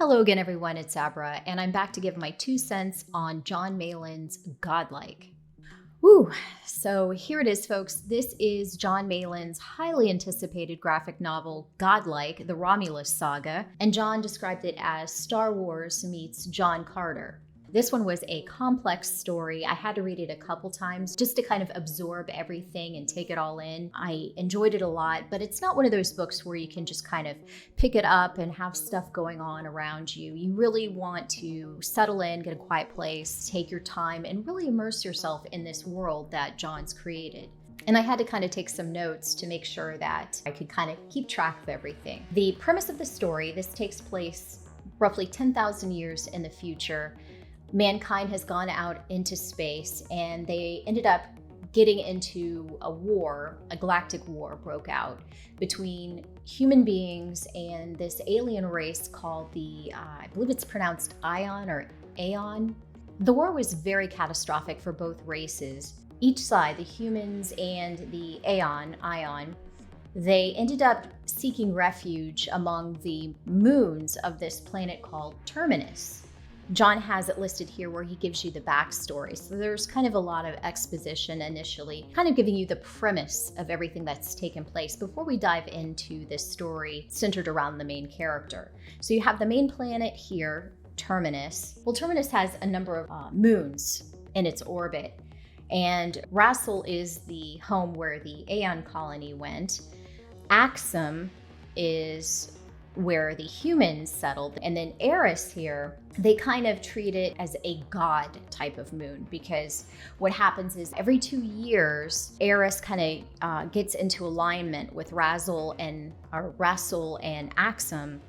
Hello again, everyone. It's Abra, and I'm back to give my 2 cents on Jon Malin's Godlike. Woo! So here it is, folks. This is Jon Malin's highly anticipated graphic novel, Godlike, the Romulus Saga, and Jon described it as Star Wars meets John Carter. This one was a complex story. I had to read it a couple times just to kind of absorb everything and take it all in. I enjoyed it a lot, but it's not one of those books where you can just kind of pick it up and have stuff going on around you. You really want to settle in, get a quiet place, take your time, and really immerse yourself in this world that Jon's created. And I had to kind of take some notes to make sure that I could kind of keep track of everything. The premise of the story, this takes place roughly 10,000 years in the future. Mankind has gone out into space and they ended up getting into a war, a galactic war broke out between human beings and this alien race called I believe it's pronounced Ion or Aeon. The war was very catastrophic for both races. Each side, the humans and the Ion, they ended up seeking refuge among the moons of this planet called Terminus. Jon has it listed here where he gives you the backstory. So there's kind of a lot of exposition initially, kind of giving you the premise of everything that's taken place before we dive into this story centered around the main character. So you have the main planet here, Terminus. Well, Terminus has a number of moons in its orbit, and Rassel is the home where the Aeon colony went. Axum is where the humans settled. And then Eris here, they kind of treat it as a god type of moon, because what happens is every 2 years, Eris kind of gets into alignment with Rassel and Axum,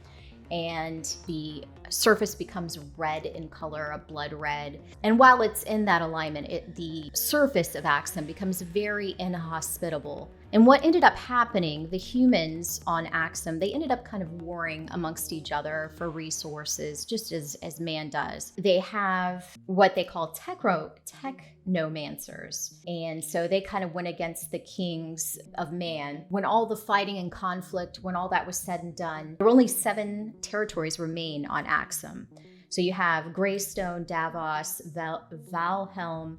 and the surface becomes red in color, a blood red. And while it's in that alignment, the surface of Axum becomes very inhospitable. And what ended up happening, the humans on Axum, they ended up kind of warring amongst each other for resources, just as man does. They have what they call technomancers. And so they kind of went against the kings of man. When all the fighting and conflict, when all that was said and done, there were only 7 territories remain on Axum. So you have Greystone, Davos, Valhelm,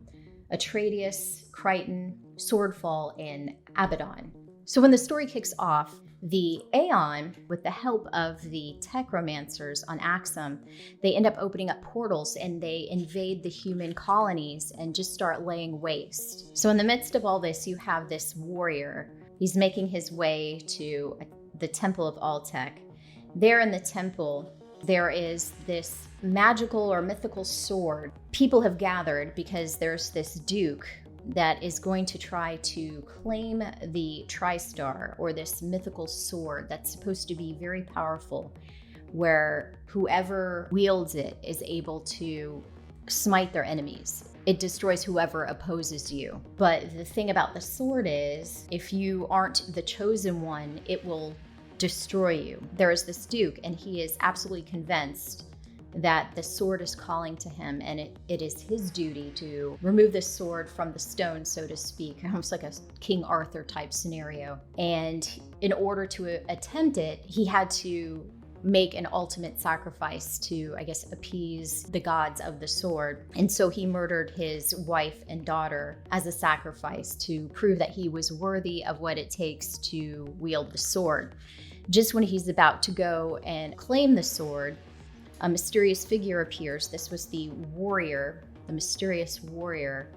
Atraeus, Crichton, Swordfall, and Abaddon. So when the story kicks off, the Aeon, with the help of the Technomancers on Axum, they end up opening up portals and they invade the human colonies and just start laying waste. So in the midst of all this, you have this warrior. He's making his way to the Temple of Altec. There in the temple, there is this magical or mythical sword. People have gathered because there's this duke that is going to try to claim the TriStar, or this mythical sword that's supposed to be very powerful, where whoever wields it is able to smite their enemies. It destroys whoever opposes you. But the thing about the sword is, if you aren't the chosen one, it will destroy you. There is this duke, and he is absolutely convinced that the sword is calling to him, and it is his duty to remove the sword from the stone, so to speak, almost like a King Arthur type scenario. And in order to attempt it, he had to make an ultimate sacrifice to, I guess, appease the gods of the sword. And so he murdered his wife and daughter as a sacrifice to prove that he was worthy of what it takes to wield the sword. Just when he's about to go and claim the sword, a mysterious figure appears. This was the warrior, the mysterious warrior.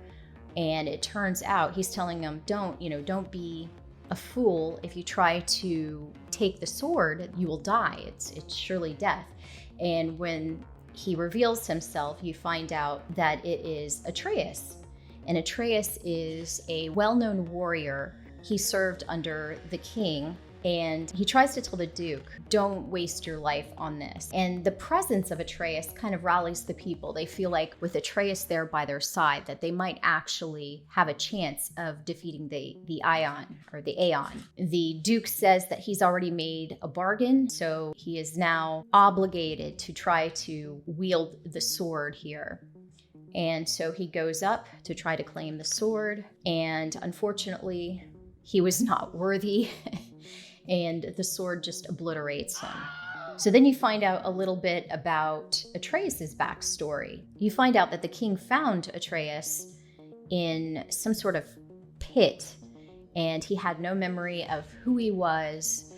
And it turns out he's telling him, don't be a fool. If you try to take the sword, you will die. It's surely death. And when he reveals himself, you find out that it is Atraeus. And Atraeus is a well-known warrior. He served under the king. And he tries to tell the Duke, don't waste your life on this. And the presence of Atraeus kind of rallies the people. They feel like with Atraeus there by their side, that they might actually have a chance of defeating the Ion or the Aeon. The Duke says that he's already made a bargain, so he is now obligated to try to wield the sword here. And so he goes up to try to claim the sword, and unfortunately, he was not worthy. And the sword just obliterates him. So then you find out a little bit about Atraeus' backstory. You find out that the king found Atraeus in some sort of pit, and he had no memory of who he was.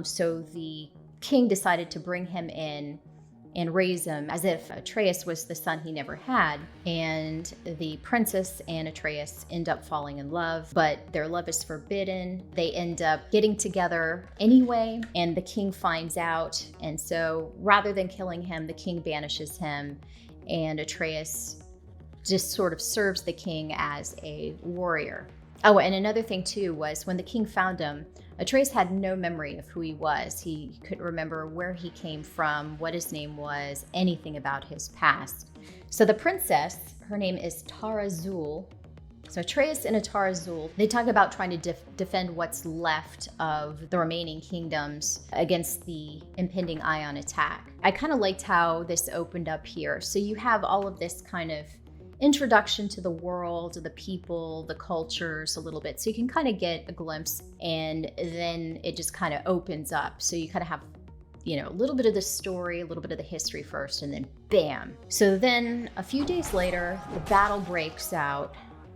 So the king decided to bring him in and raise him as if Atraeus was the son he never had. And the princess and Atraeus end up falling in love, but their love is forbidden. They end up getting together anyway, and the king finds out. And so rather than killing him, the king banishes him, and Atraeus just sort of serves the king as a warrior. Oh, and another thing too was when the king found him, Atraeus had no memory of who he was. He couldn't remember where he came from, what his name was, anything about his past. So the princess, her name is Tarazul. So Atraeus and Tarazul, they talk about trying to defend what's left of the remaining kingdoms against the impending Ion attack. I kind of liked how this opened up here. So you have all of this kind of introduction to the world, the people, the cultures a little bit. So you can kind of get a glimpse, and then it just kind of opens up. So you kind of have, a little bit of the story, a little bit of the history first, and then bam. So then a few days later, the battle breaks out,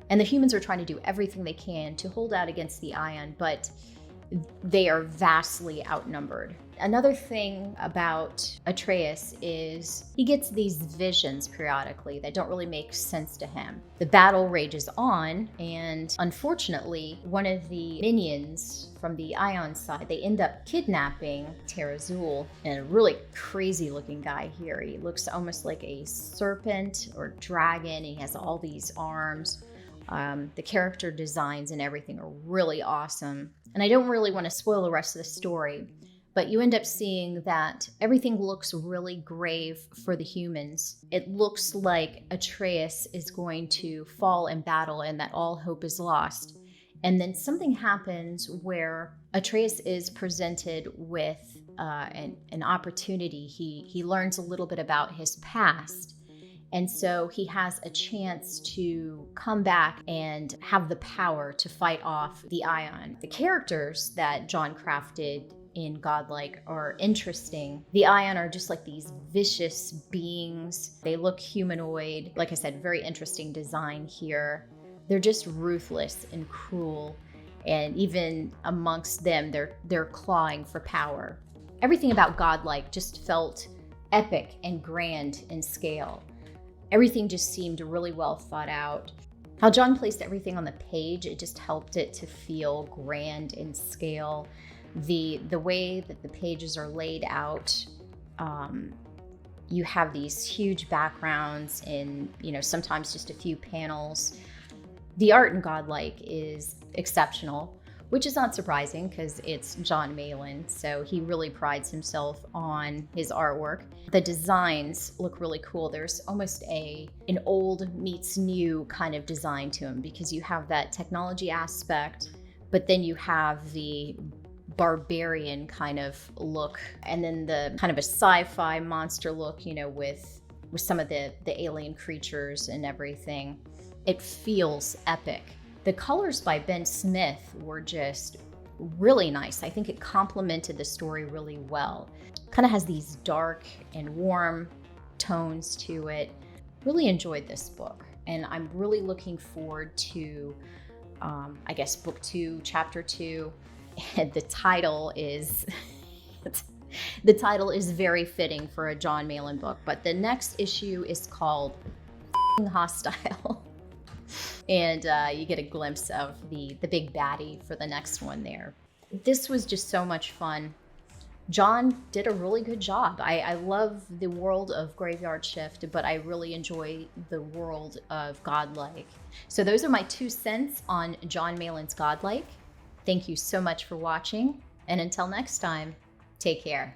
and the humans are trying to do everything they can to hold out against the Ion, but they are vastly outnumbered. Another thing about Atraeus is he gets these visions periodically that don't really make sense to him. The battle rages on, and unfortunately, one of the minions from the Ion side, they end up kidnapping Tarazul, and a really crazy looking guy here. He looks almost like a serpent or dragon, and he has all these arms. The character designs and everything are really awesome. And I don't really want to spoil the rest of the story, but you end up seeing that everything looks really grave for the humans. It looks like Atraeus is going to fall in battle and that all hope is lost. And then something happens where Atraeus is presented with an opportunity. He learns a little bit about his past. And so he has a chance to come back and have the power to fight off the Ion. The characters that Jon crafted in Godlike are interesting. The Ion are just like these vicious beings. They look humanoid. Like I said, very interesting design here. They're just ruthless and cruel. And even amongst them, they're clawing for power. Everything about Godlike just felt epic and grand in scale. Everything just seemed really well thought out. How Jon placed everything on the page, it just helped it to feel grand in scale. The way that the pages are laid out, you have these huge backgrounds in, sometimes just a few panels. The art in Godlike is exceptional, which is not surprising because it's Jon Malin, so he really prides himself on his artwork. The designs look really cool. There's almost an old meets new kind of design to them because you have that technology aspect, but then you have the barbarian kind of look, and then the kind of a sci-fi monster look, with some of the alien creatures and everything. It feels epic. The colors by Ben Smith were just really nice. I think it complemented the story really well. Kind of has these dark and warm tones to it. Really enjoyed this book, and I'm really looking forward to, book 2, chapter 2. And the title is very fitting for a Jon Malin book. But the next issue is called Hostile. And you get a glimpse of the big baddie for the next one there. This was just so much fun. Jon did a really good job. I love the world of Graveyard Shift, but I really enjoy the world of Godlike. So those are my 2 cents on Jon Malin's Godlike. Thank you so much for watching, and until next time, take care.